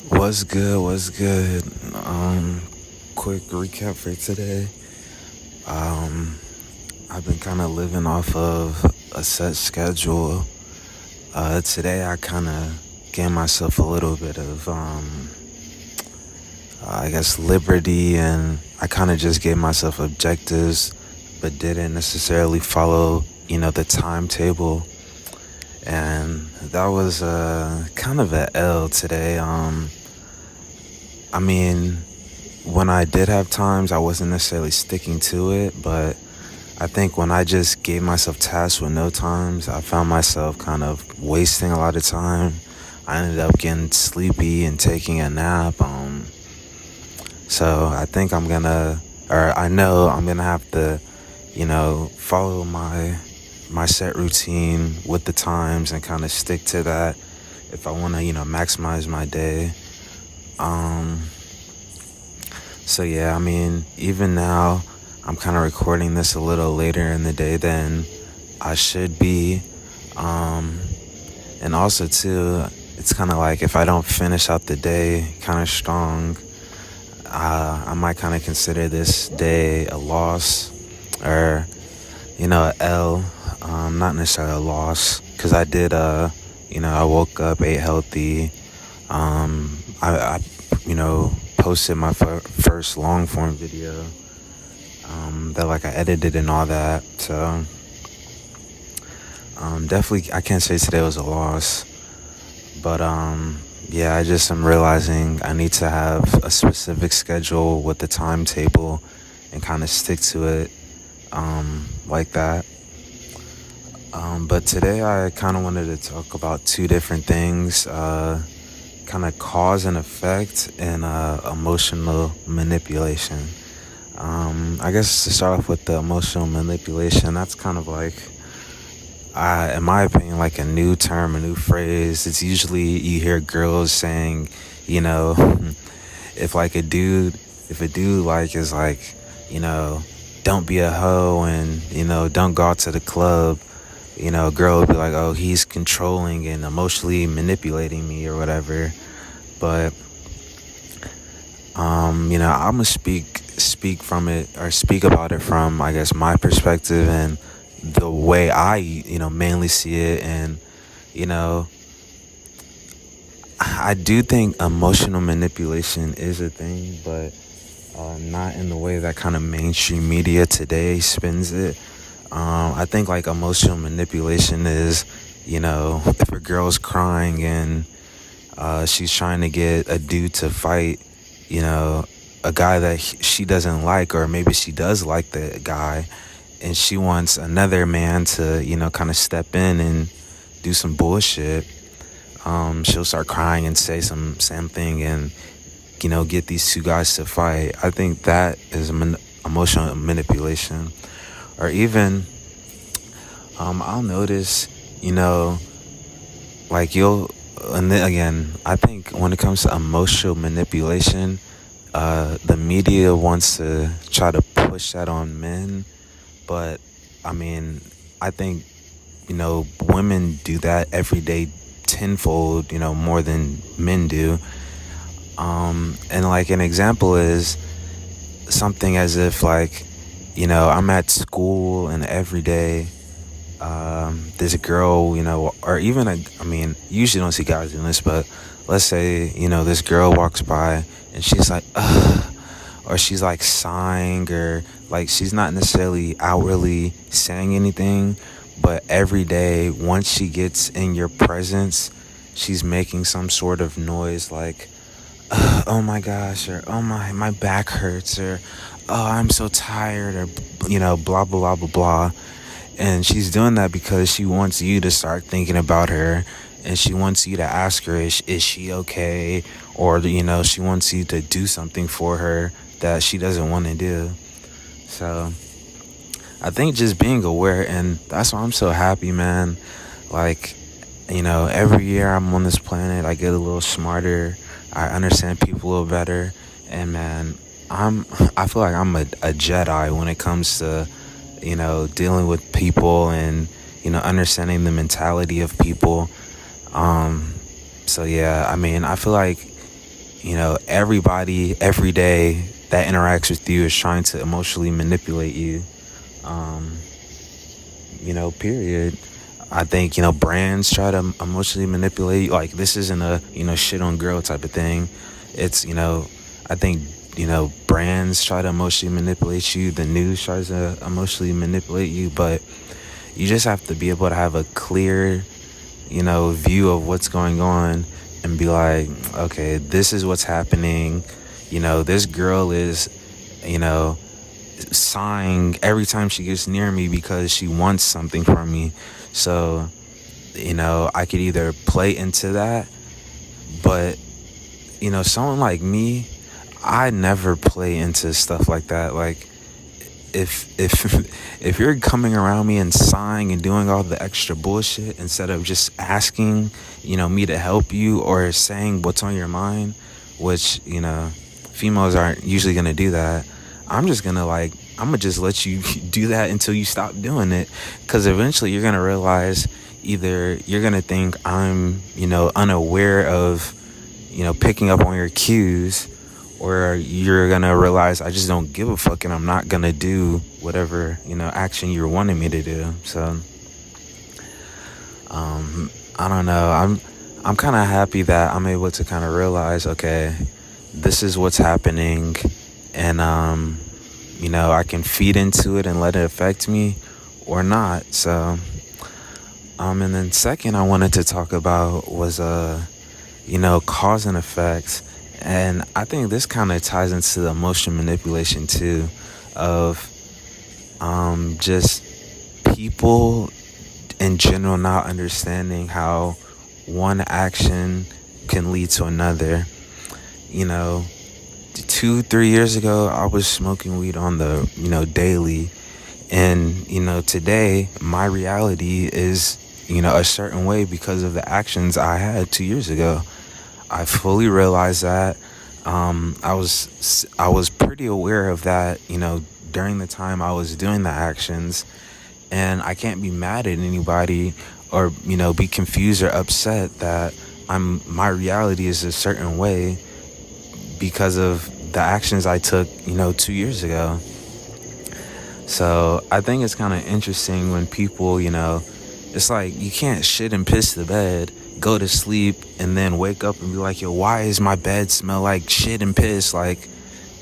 What's good? What's good? Quick recap for today. Um, I've been kind of living off of a set schedule. Today I kind of gave myself a little bit of, I guess, liberty, and I kind of just gave myself objectives, but didn't necessarily follow, the timetable. And that was kind of a L today. I mean, when I did have times, I wasn't necessarily sticking to it, but I think when I just gave myself tasks with no times, I found myself kind of wasting a lot of time. I ended up getting sleepy and taking a nap. So I think I know I'm gonna have to, follow my set routine with the times and kind of stick to that if I want to, maximize my day. Um, So yeah, I mean, even now, I'm kind of recording this a little later in the day than I should be. Um, and also too, it's kind of like if I don't finish out the day kind of strong, I might kind of consider this day a loss or, a L. Not necessarily a loss because I did, I woke up, ate healthy. I posted my first long form video that like I edited and all that. So definitely I can't say today was a loss, but yeah, I just am realizing I need to have a specific schedule with the timetable and kind of stick to it like that. But today I kind of wanted to talk about two different things. Kind of cause and effect and emotional manipulation. I guess to start off with the emotional manipulation, that's kind of like, in my opinion, like a new term, a new phrase. It's usually you hear girls saying, you know, if a dude like is like, you know, don't be a hoe and, don't go out to the club, a girl would be like, oh, he's controlling and emotionally manipulating me or whatever. But I'm gonna speak from it or speak about it from, I guess, my perspective and the way I mainly see it. And you know I do think emotional manipulation is a thing, but not in the way that kind of mainstream media today spins it. I think like emotional manipulation is, if a girl's crying and she's trying to get a dude to fight, a guy that she doesn't like, or maybe she does like the guy, and she wants another man to, kind of step in and do some bullshit. She'll start crying and say something and, get these two guys to fight. I think that is emotional manipulation. Or even, I'll notice, like and then again, I think when it comes to emotional manipulation, the media wants to try to push that on men, but I mean, I think, women do that every day tenfold, more than men do. And like an example is something as if like, I'm at school and every day, there's a girl, or even usually don't see guys doing this, but let's say, this girl walks by and she's like, ugh, or she's like sighing, or like she's not necessarily outwardly saying anything, but every day once she gets in your presence, she's making some sort of noise like, oh my gosh, or oh my back hurts, or oh, I'm so tired, or blah blah blah blah blah. And she's doing that because she wants you to start thinking about her, and she wants you to ask her, is she okay? Or, she wants you to do something for her that she doesn't want to do. So I think just being aware, and that's why I'm so happy, man. Like, every year I'm on this planet, I get a little smarter. I understand people a little better. And man, I feel like I'm a Jedi when it comes to, dealing with people and, understanding the mentality of people. So yeah, I mean, I feel like everybody every day that interacts with you is trying to emotionally manipulate you. Um, Period. I think, brands try to emotionally manipulate. Like, this isn't a, shit on girl type of thing. It's, I think, brands try to emotionally manipulate you. The news tries to emotionally manipulate you. But you just have to be able to have a clear, view of what's going on and be like, okay, this is what's happening. This girl is, sighing every time she gets near me because she wants something from me. So, I could either play into that, but, someone like me, I never play into stuff like that. Like, if if you're coming around me and sighing and doing all the extra bullshit instead of just asking, me to help you or saying what's on your mind, which, females aren't usually going to do that. I'm gonna just let you do that until you stop doing it, because eventually you're gonna realize either you're gonna think I'm, unaware of, picking up on your cues, or you're gonna realize I just don't give a fuck and I'm not gonna do whatever, action you're wanting me to do. So, I don't know. I'm kind of happy that I'm able to kind of realize, okay, this is what's happening, and I can feed into it and let it affect me or not. So, and then second I wanted to talk about was, cause and effect. And I think this kind of ties into the emotion manipulation too, of, just people in general not understanding how one action can lead to another. 2-3 years ago, I was smoking weed on the, daily. And, today my reality is, a certain way because of the actions I had 2 years ago. I fully realized that. I was pretty aware of that, during the time I was doing the actions. And I can't be mad at anybody or, be confused or upset that my reality is a certain way because of the actions I took, 2 years ago. So I think it's kind of interesting when people, it's like you can't shit and piss the bed, go to sleep, and then wake up and be like, yo, why is my bed smell like shit and piss? Like,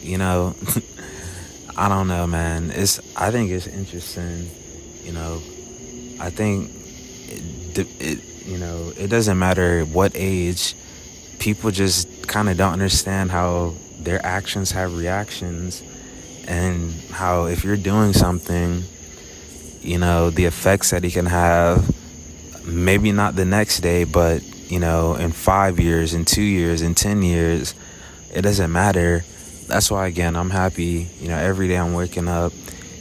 I don't know, man. I think it's interesting. I think it doesn't matter what age. People just kind of don't understand how their actions have reactions, and how if you're doing something, the effects that it can have, maybe not the next day, but, in 5 years, in 2 years, in 10 years, it doesn't matter. That's why, again, I'm happy, every day I'm waking up,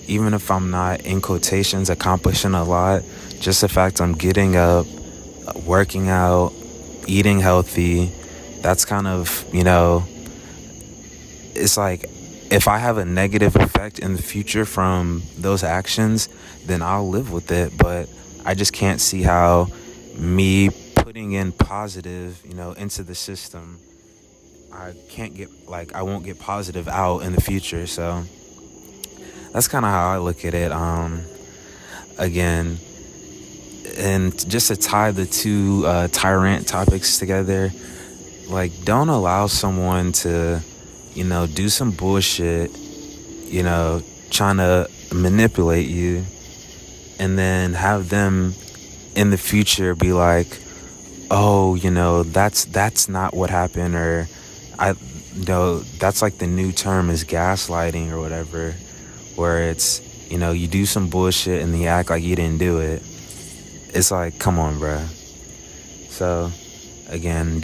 even if I'm not, in quotations, accomplishing a lot, just the fact I'm getting up, working out, eating healthy. That's kind of, it's like, if I have a negative effect in the future from those actions, then I'll live with it. But I just can't see how me putting in positive, into the system, I won't get positive out in the future. So that's kind of how I look at it. Again, and just to tie the two tyrant topics together, like, don't allow someone to, do some bullshit, trying to manipulate you, and then have them in the future be like, oh, that's not what happened, or that's like the new term is gaslighting or whatever, where it's, you do some bullshit and you act like you didn't do it. It's like, come on, bruh. So, again,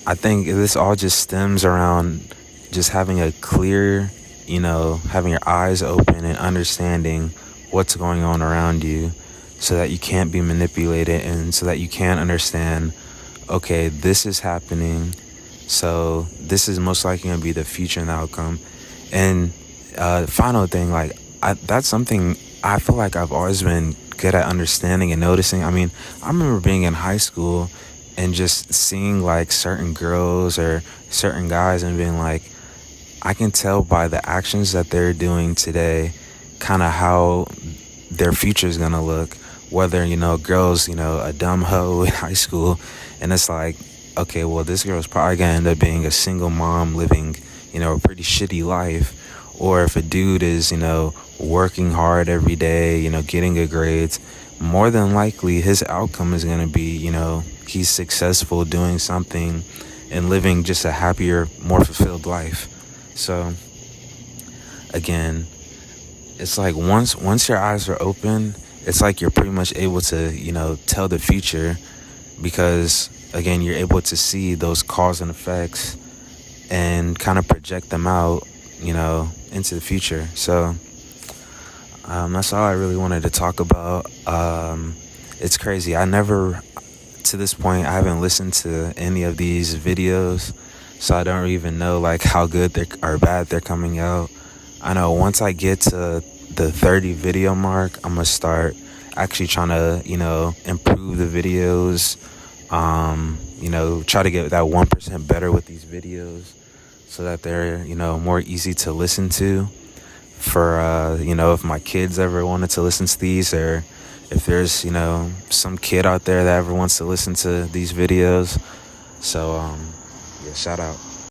I think this all just stems around just having a clear, having your eyes open and understanding what's going on around you, so that you can't be manipulated, and so that you can understand, okay, this is happening, so this is most likely going to be the future and the outcome. And final thing, that's something I feel like I've always been good at understanding and noticing. I mean, I remember being in high school and just seeing like certain girls or certain guys and being like, I can tell by the actions that they're doing today kind of how their future is gonna look. Whether, girls, a dumb hoe in high school, and it's like, okay, well, this girl's probably gonna end up being a single mom living, a pretty shitty life. Or if a dude is, working hard every day, getting good grades, more than likely his outcome is gonna be, he's successful doing something and living just a happier, more fulfilled life. So again, it's like once your eyes are open, it's like you're pretty much able to, tell the future, because again, you're able to see those cause and effects and kind of project them out, into the future. So that's all I really wanted to talk about. It's crazy. To this point, I haven't listened to any of these videos, so I don't even know like how good or bad they're coming out. I know once I get to the 30 video mark, I'm gonna start actually trying to, improve the videos. Try to get that 1% better with these videos so that they're, more easy to listen to for, if my kids ever wanted to listen to these, or if there's, some kid out there that ever wants to listen to these videos. So, yeah, shout out.